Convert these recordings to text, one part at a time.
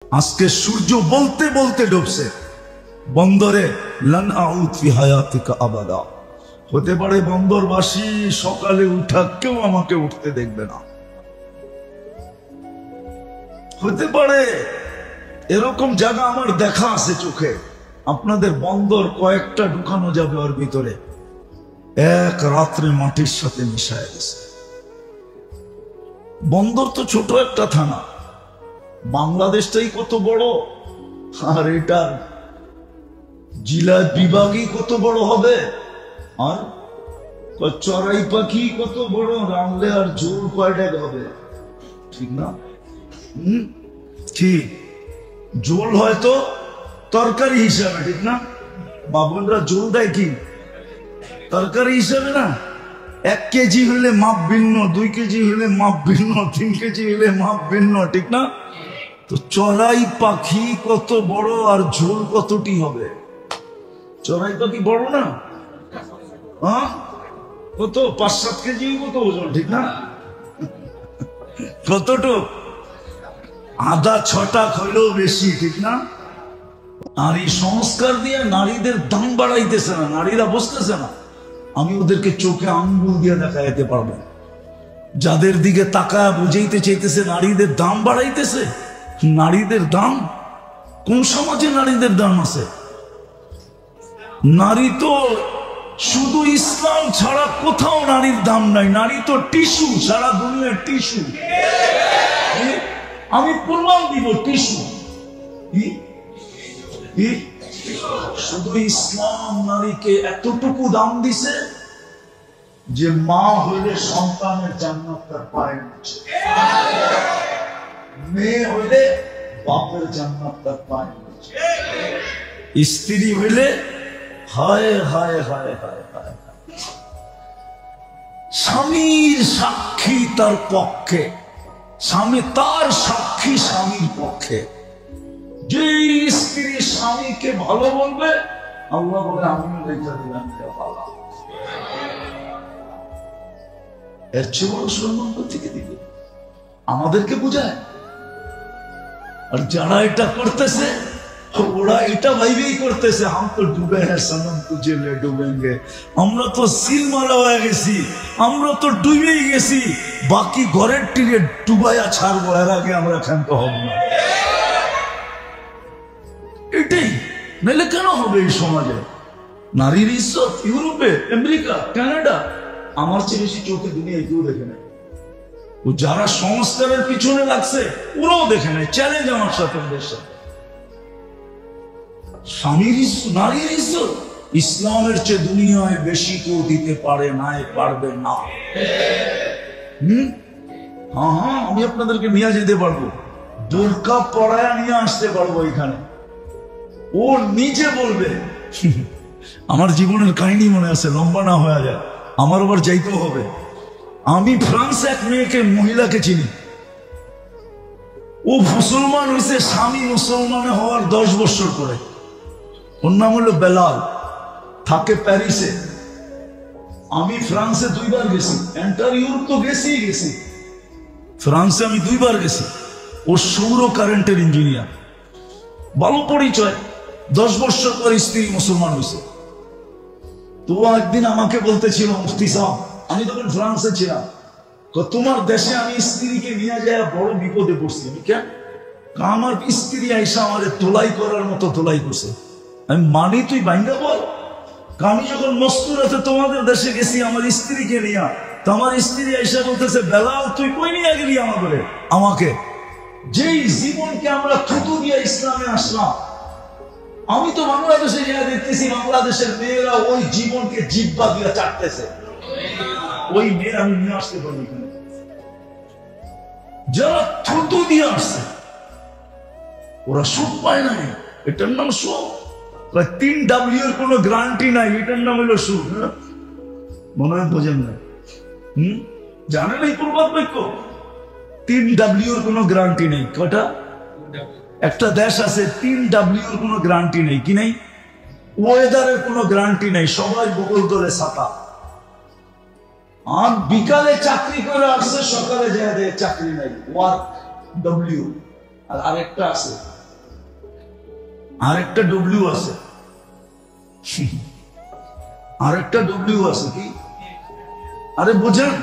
আজকে সূর্য বলতে বলতে ডুবছে বন্দরে, লান আউদ ফি হায়াতিকা আবাদা। হতে পারে বন্দরবাসী সকালে উঠা কেউ আমাকে উঠতে দেখবে না, হতে পারে এরকম জায়গা আমার দেখা আছে চোখে। আপনাদের বন্দর কয়েকটা ঢুকানো যাবে ওর ভিতরে, এক রাত্রে মাটির সাথে মিশায় গেছে। বন্দর তো ছোট একটা থানা, বাংলাদেশটাই কত বড়, আর এটা জেলা বিভাগই কত বড় হবে, আর চড়াই পাখি কত বড় রামলে আর জোর কয়টা হবে, ঠিক না? ঠিক, জোল হয়তো তরকারি হিসাবে, ঠিক না? বাবুলরা জোল দেয় কি তরকারি হিসাবে না? 1 কেজি হলে মাপ ভিন্ন, 2 কেজি হলে মাপ ভিন্ন, 3 কেজি হলে মাপ ভিন্ন, ঠিক না? তো চড়াই পাখি কত বড় আর ঝোল কতটি হবে? চড়াই পাখি বড় না? কত 5-7 কেজি কত ওজন, ঠিক না? কতটুক? আধা 6টা হইলেও বেশি, ঠিক না? নারী সংস্কার দিয়ে নারীদের দাম বাড়াইতেছে না, নারীরা বসতেছে না। আমি ওদেরকে চোখে আঙ্গুল দিয়ে দেখাইতে পারবো, যাদের দিকে তাকায় বুঝাইতে চাইতেছে নারীদের দাম বাড়াইতেছে। নারীদের দাম কোন সমাজে নারীদের দাম আছে? নারী তো শুধু ইসলাম ছাড়া কোথাও নারীর দাম নাই। নারী তো টিস্যু, সারা দুনিয়ার টিস্যু। আমি প্রমাণ দিব, টিস্যু। শুধু ইসলাম নারীকে এতটুকু দাম দিছে যে মা হইলে সন্তানের জান্নাত তার পায়ের নিচে, মেয়ে হইলে বাপের জান্নাত তার পায়ের নিচে, স্ত্রী হইলে হায় হায় হায় হায় হায়, স্বামীর সাক্ষী তার পক্ষে, স্বামী তার সাক্ষী স্বামীর পক্ষে। যে স্ত্রী স্বামীকে ভালো বলবে, আল্লাহ বলে আমিও লেখা দিলাম ভালো, এর চেয়ে বড় সম্মান থেকে দিবে। আমাদেরকে বুঝায়। আর যারা এটা করতেছে ওরা এটা ভাইবেই করতেছে, হাম তো ডুবে হ্যাঁ সনম তুঝে লে ডুবেঙ্গে। আমরা তো সিল মারা হয়ে গেছি, আমরা তো ডুবেই গেছি, বাকি ঘরের টিরে ডুবাইয়া ছাড়বো, এর আগে আমরা ক্ষান্ত হব না। এটাই নাহলে কেন হবে এই সমাজে? নারীর ইজ্জত ইউরোপে, আমেরিকা, কানাডা আমার চেয়ে বেশি চোখে দুনিয়ায় কেউ দেখে নাই। ও যারা সংস্কারের পিছনে লাগছে ওরাও দেখে নাই। চ্যালেঞ্জ আমার সাথে, ওদের সাথে। স্বামীর ইজ্জত, নারীর ইজ্জত ইসলামের চেয়ে দুনিয়ায় বেশি কেউ দিতে পারে নাই, পারবে না। হ্যাঁ, আমি আপনাদেরকে নিয়ে যেতে পারবো, বোরকা পড়ায় নিয়ে আসতে পারবো এখানে। ও নিজে বলবে, আমার জীবনের কাহিনী মনে আছে, লম্বা না হয়ে যায়, আমার আবার যাইতেও হবে। আমি ফ্রান্সে এক মেয়েকে, মহিলাকে চিনি। ও মুসলমান হয়েছে স্বামী মুসলমান হওয়ার 10 বছর পরে। ওর নাম হলো বেলাল, থাকে প্যারিসে। আমি ফ্রান্সে 2 বার গেছি, এন্টার ইউরোপ তো গেছি, ফ্রান্সে আমি 2 বার গেছি। ও সৌর কারেন্টের ইঞ্জিনিয়ার, ভালো পরিচয়। 10 বছর পর স্ত্রী মুসলমান হয়েছে। তো একদিন আমাকে বলতেছিল, মুফতি সাহেব, আমি তখন ফ্রান্সে ছিলাম, তোমার দেশে আমি স্ত্রীকে নিয়ে যায় বড় বিপদে পড়ছি। আমি কেন? আমার স্ত্রী আইসা আমার তোলাই করার মতো তোলাই করছে। আমি মানি, তুই বাইঙ্গা বল। আমি যখন মস্তুরাতে তোমাদের দেশে গেছি আমার স্ত্রীকে নিয়ে, তো আমার স্ত্রী আইসা বলতেছে, বেলাল তুই কই নিয়ে গেলি আমাকে? যেই জীবনকে আমরা থুতু দিয়ে ইসলামে আসলাম, আমি তো বাংলাদেশে যা দেখতেছি, বাংলাদেশের মেয়েরা ওই জীবনকে জিহ্বা দিয়ে চাটতেছে। ওই মেয়ে আমি নিয়ে আসতে পারি, যারা থুতু দিয়ে আসছে ওরা সুখ পায় নাই। এটার নাম সুখ। 3W এর কোনো গ্যারান্টি নাই, এটার নাম হলো সুখ। মনে হয় বোঝেন না? জানেন এই প্রবাদ বাক্য? 3W এর কোনো গ্যারান্টি নেই। কটা? একটা দেশ আছে 3W এর কোনো গ্যারান্টি নেই। কি নেই? ওয়েদারের কোনো গ্যারান্টি নেই, সবাই বগল ধরে ছাতা। আর বিকালে চাকরি করে আসছে, সকালে যায় চাকরি নাই, ওয়ার্ক ডব্লিউ। আর আরেকটা আছে, আরেকটা ডব্লিউ আছে, আরেকটা ডব্লিউ আছে কি? আরে বোঝেন,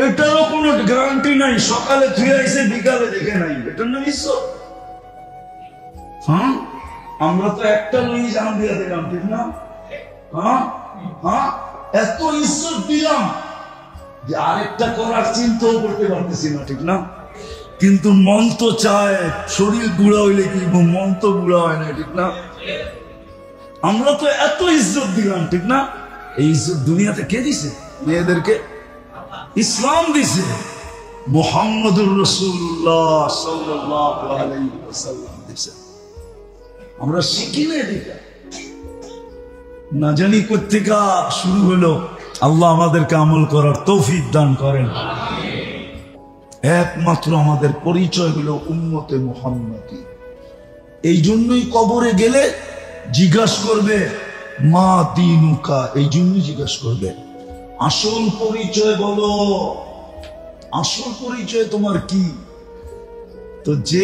এটারও কোনো গ্যারান্টি নাই, সকালে ধুয়ে এসে বিকালে দেখে নাই, এটার নাম ঈশ্বর। হ্যাঁ, আমরা তো একটা লই জান দিয়ে দিলাম, ঠিক না? হ্যাঁ হ্যাঁ, এত ঈশ্বর দিলাম যে আরেকটা করার চিন্তাও করতে পারতেছি না, ঠিক না? কিন্তু মন তো চায়, শরীর বুড়া হইলে কি, মন তো বুড়া হয় না, ঠিক না? আমরা তো এত ইজ্জত দিলাম, ঠিক না? এই ইজ্জত দুনিয়াতে কে দিছে? মেয়েদেরকে ইসলাম দিছে, মুহাম্মদুর রাসূলুল্লাহ সাল্লাল্লাহু আলাইহি ওয়াসাল্লাম দিছে। আমরা শিখি না এটা, না জানি কোত্থেকে শুরু হলো। আল্লাহ আমাদেরকে আমল করার তৌফিক দান করেন। একমাত্র আমাদের পরিচয় হলো উম্মতে মুহাম্মাদি। এই জন্যই কবরে গেলে জিজ্ঞাসা করবে মা দিনুকা, এই জন্যই জিজ্ঞাসা করবে আসল পরিচয় বলো, আসল পরিচয় তোমার কি? তো যে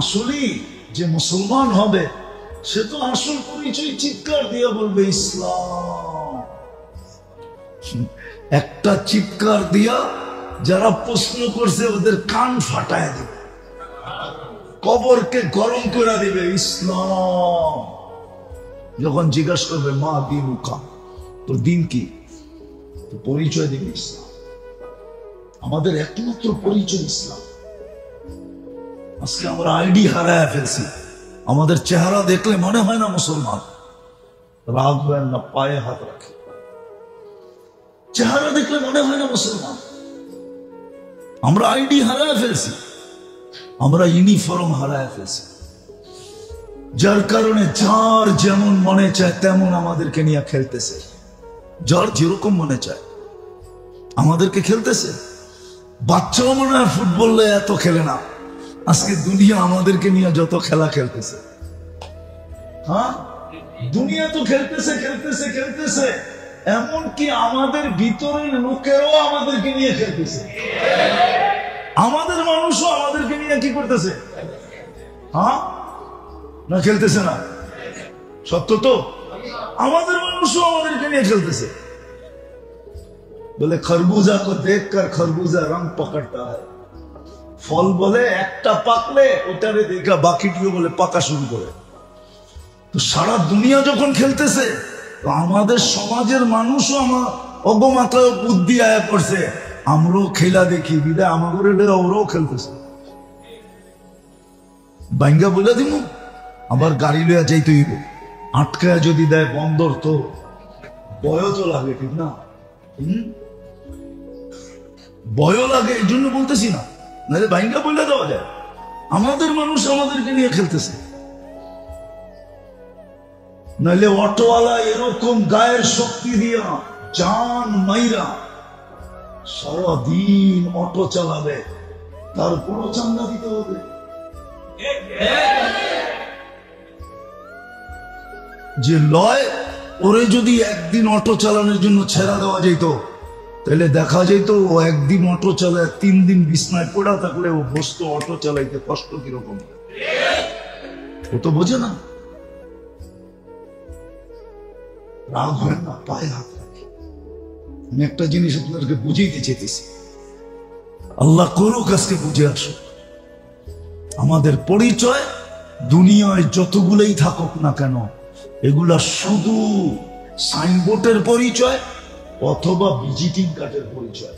আসলেই যে মুসলমান হবে, সে তো আসল পরিচয় চিৎকার দিয়ে বলবে ইসলাম। একটা চিৎকার দিয়া যারা প্রশ্ন করছে ওদের কান ফাটায় দিবে, কবরকে গরম করে দিবে ইসলাম। যখন জিজ্ঞাসা করবে মা দিনুকা, তো দিন কি? তো পরিচয় দিবে ইসলাম। আমাদের একমাত্র পরিচয় ইসলাম। আজকে আমরা আইডি হারায় ফেলছি। আমাদের চেহারা দেখলে মনে হয় না মুসলমান। রাগ হয় না, পায়ে হাত রাখে, চেহারা দেখলে মনে হয় না মুসলমান। আমরা আইডি হারায় ফেলছি, আমরা ইউনিফর্ম হারায় ফেলছি, যার কারণে যার যেমন মনে চায় তেমন আমাদেরকে নিয়ে খেলতেছে। যার যেরকম মনে চায় আমাদেরকে খেলতেছে। বাচ্চাও মনে হয় ফুটবল এত খেলে না। আজকে দুনিয়া আমাদেরকে নিয়ে যত খেলা খেলতেছে, হ্যাঁ দুনিয়া তো খেলতেছে খেলতেছে খেলতেছে, এমনকি আমাদের ভিতরের লোকেরাও আমাদেরকে নিয়ে খেলতেছে। আমাদের মানুষও আমাদেরকে নিয়ে কি করতেছে? হ্যাঁ না খেলতেছে না? সত্য তো, আমাদের মানুষও আমাদেরকে নিয়ে খেলতেছে। বলে খরবুজা কো দেখকর খরবুজা রং পকড়তা হয়। ফল বলে একটা পাকলে ওটারে দেখা বাকিটিও বলে পাকা শুরু করে। তো সারা দুনিয়া যখন খেলতেছে, তো আমাদের সমাজের মানুষও আমার অগমাত্রায় বুদ্ধি আয়া পড়ছে, আমরাও খেলা দেখি, বিদায় আমাদের ওরাও খেলতেছে। বাইঙ্গা বলে দিব, আবার গাড়ি লইয়া যাইতে হইব, আটকায় যদি দেয় বন্দর, তো ভয়ও তো লাগে, ঠিক না? ভয়ও লাগে, এই জন্য বলতেছি না, নাহলে বাইঙ্গা বলে দেওয়া যায়। আমাদের মানুষ আমাদেরকে নিয়ে খেলতেছে। নাহলে অটোওয়ালা এরকম গায়ের শক্তি দিয়া জান মাইরা সারাদিন অটো চালাবে, তারপরও চান্দা দিতে হবে। যে লয় ওরে যদি একদিন অটো চালানোর জন্য ছেড়া দেওয়া যেত, তাহলে দেখা যেত ও একদিন অটো চালায় 3 দিন বিছনায় পড়া থাকলে ও বসতো অটো চালাইতে কষ্ট কিরকম। ও তো বোঝে না। রাগ হয় না, পায়ে হাত রাখে। আমি একটা জিনিস আপনাদেরকে বুঝাইতে চেয়েছি, আল্লাহ করুক আজকে বুঝে আসো। আমাদের পরিচয় দুনিয়ায় যতগুলোই থাকুক না কেন, এগুলা শুধু সাইনবোর্ডের পরিচয় অথবা ভিজিটিং কার্ডের পরিচয়।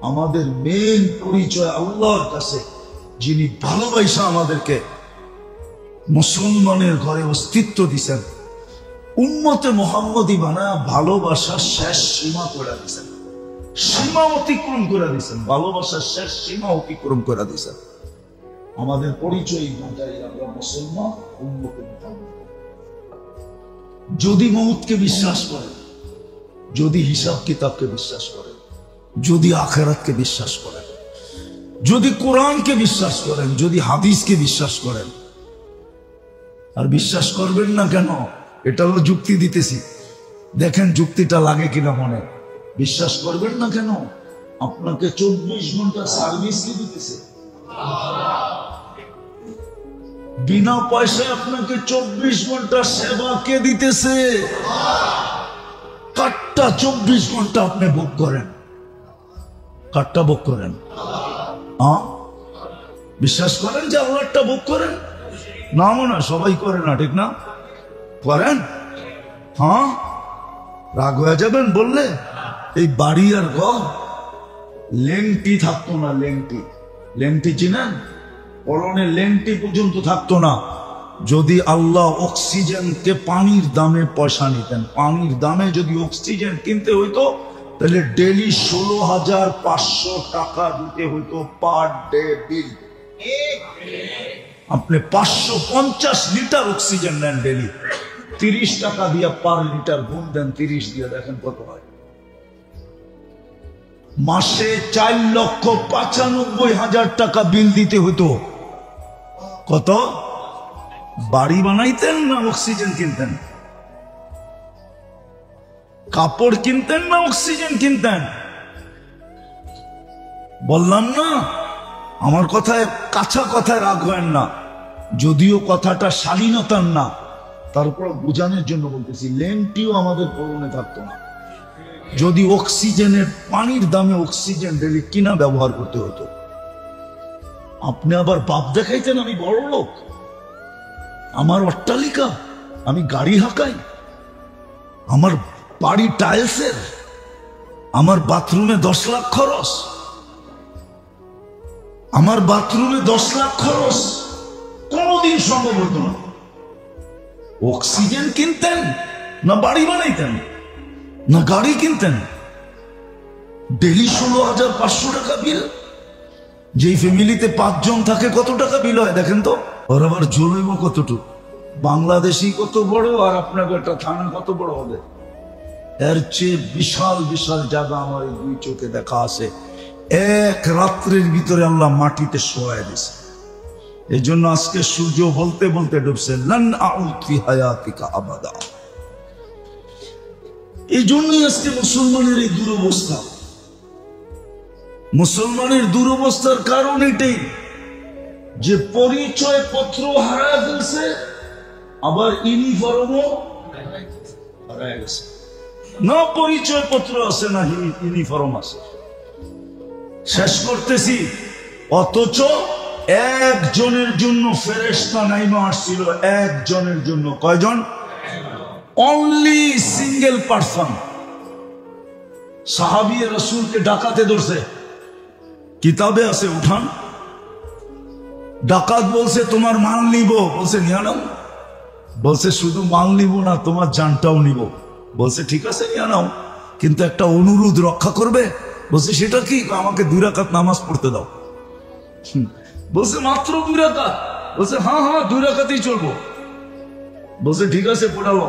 আমাদের মেইন পরিচয় আল্লাহর কাছে, যিনি ভালোবাসা আমাদেরকে মুসলমানের ঘরে অস্তিত্ব দিচ্ছেন, উম্মতে মুহাম্মদী বানায় ভালোবাসার শেষ সীমা করে দিচ্ছেন, সীমা অতিক্রম করে দিচ্ছেন, ভালোবাসার শেষ সীমা অতিক্রম করে দিচ্ছেন। আমাদের পরিচয় আমরা মুসলমান, উম্মতে মুহাম্মদ। যদি মউতকে বিশ্বাস করেন, যদি হিসাব কিতাবকে বিশ্বাস করেন, যদি আখিরাতকে বিশ্বাস করেন, যদি কোরআনকে বিশ্বাস করেন, যদি হাদিসকে বিশ্বাস করেন, আর বিশ্বাস করবেন না কেন? এটা হলো যুক্তি দিতেছি, দেখেন যুক্তিটা লাগে কিনা মনে। বিশ্বাস করবেন না কেন? আপনাকে 24 ঘন্টা সার্ভিস কি দিতেছে? বিনা পয়সায় আপনাকে 24 ঘন্টা সেবা কে দিতেছে? কাটটা 24 ঘন্টা আপনি ভোগ করেন, কাটটা ভোগ করেন। বিশ্বাস করেন যে আল্লাহটা ভোগ করেন? না মনে হয় সবাই করে না, ঠিক না? করেন? হ্যাঁ, রাগ হয়ে যাবেন বললে। এই বাড়ি আর ঘর লেংটি থাকতো না, লেংটি, লেংটি চিনেন? পরনে লেংটি পর্যন্ত থাকতো না যদি আল্লাহ অক্সিজেনকে পানির দামে পয়সা নিতেন। পানির দামে যদি অক্সিজেন কিনতে হইতো তাহলে ডেলি 16,500 টাকা দিতে হইতো পার ডে বিল। আপনি 550 লিটার অক্সিজেন নেন ডেলি, 30 টাকা দিয়ে পার লিটার গুণ দেন 30 দিয়ে, দেখেন কত হয়। মাসে 4,95,000 টাকা বিল দিতে হতো। কত? বাড়ি বানাইতেন না অক্সিজেন কিনতেন? কাপড় কিনতেন না অক্সিজেন কিনতেন? বললাম না, আমার কথায় কাঁচা কথায় রাগ হয় না, যদিও কথাটা শালীনতার না, তারপর বোঝানোর জন্য বলতেছি। লেংটিও আমাদের পরনে থাকতো না যদি অক্সিজেনের পানির দামে অক্সিজেন ডেলি কিনা ব্যবহার করতে হতো। আপনি আবার বাপ দেখাইতেন আমি বড় লোক, আমার অট্টালিকা, আমি গাড়ি হাঁকাই, আমার বাড়ি টাইলসের, আমার বাথরুমে 10 লাখ খরচ, আমার বাথরুমে 10 লাখ খরচ, কোনদিন সম্ভব হতো না। অক্সিজেন কিনতেন না বাড়ি বানাইতেন না গাড়ি কিনতেন? ডেলি 16,500 টাকা বিল। যেই ফ্যামিলিতে 5 জন থাকে কত টাকা বিল হয় দেখেন তো? ওর আবার জলইব কতটুকু? বাংলাদেশি কত বড় আর আপনাকে একটা থানা কত বড় হবে? এর চেয়ে বিশাল বিশাল জায়গা আমার এই 2 চোখে দেখা আছে। এক রাত্রের ভিতরে আল্লাহ মাটিতে শোয়ায় দিয়েছে। এই জন্য আজকে সূর্য বলতে বলতে ডুবছে, লান আউদ ফি হায়াতিকা আবাদা। এই জন্যই আজকে মুসলমানের এই দুরবস্থা। মুসলমানের দুরবস্থার কারণ এটাই যে পরিচয় পত্র হারায় ফেলছে, আবার ইউনিফর্মও হারায় গেছে। না পরিচয় পত্র আছে না ইউনিফর্ম আছে। শেষ করতেছি। অথচ একজনের জন্য ফেরেশতা নাইমা আসছিল, একজনের জন্য। কয়জন? Only single person. সাহাবী রাসূলকে ডাকাতে ধরছে, কিতাবে আছে, উঠান। ডাকাত বলছে তোমার মাল নিব, বলছে নিয়ে নাও। বলছে শুধু মাল নিব না, তোমার জানটাও নিব। বলছে ঠিক আছে নিয়ে নাও, কিন্তু একটা অনুরোধ রক্ষা করবে। বলছে সেটা কি? আমাকে 2 রাকাত নামাজ পড়তে দাও। বলছে মাত্র 2 রাকাত? বলছে হ্যাঁ হ্যাঁ 2 রাকাতেই চলবো। বলছে ঠিক আছে পড়াবো।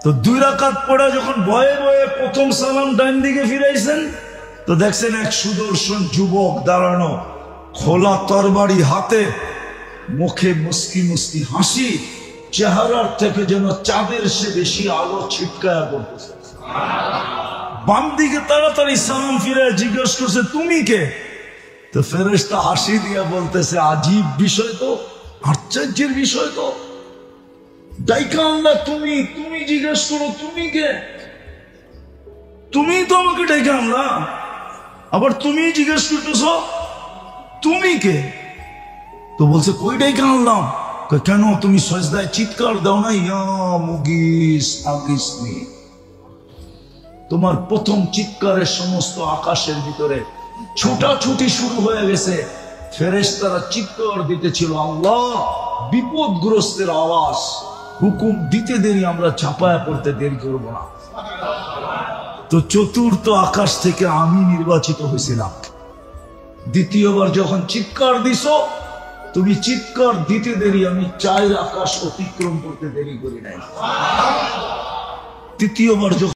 তো 2 রাকাত পড়া যখন ভয়ে ভয়ে প্রথম সালাম ডান দিকে ফিরাইছেন, তো দেখছেন এক সুদর্শন যুবক দাঁড়ানো, খোলা তরবারি হাতে, মুখে মুস্কি মুস্কি হাসি, চেহারার থেকে যেন চাঁদের সে বেশি আলো ছিটকায়া করতেছে। বাম দিকে তাড়াতাড়ি সালাম ফিরে জিজ্ঞেস করছে তুমি কে? তো ফেরেশতা হাসি দিয়া বলতেছে আজীব বিষয় তো, আশ্চর্যের বিষয় তো। ডাইকা আল্লাহ তুমি, তুমি জিজ্ঞেস করো তুমি কে? তুমি তো আমাকে ডাইকা আল্লাহ, আবার তুমি জিজ্ঞেস করতেছ তুমি কে? তো বলছে কই ডাইকা আনলাম? কেন তুমি সজদায় চিৎকার দাও না, ইয়া মুগিস আগিসনি? তোমার প্রথম চিৎকারের সমস্ত আকাশের ভিতরে ছোটাছুটি শুরু হয়ে গেছে। ফেরেশতারা চিৎকার দিতেছিল, আল্লাহ বিপদগ্রস্তের আওয়াজ, হুকুম দিতে দেরি, আমরা ছাপায়া পড়তে দেরি করব না। তো চতুর্থ আকাশ থেকে আমি নির্বাচিত হয়েছিলাম। দ্বিতীয়বার যখন চিৎকার দিছ, তুমি চিৎকার দিতে দেরি, আমি 4 আকাশ অতিক্রম করতে দেরি করি নাই। তৃতীয়বার যখন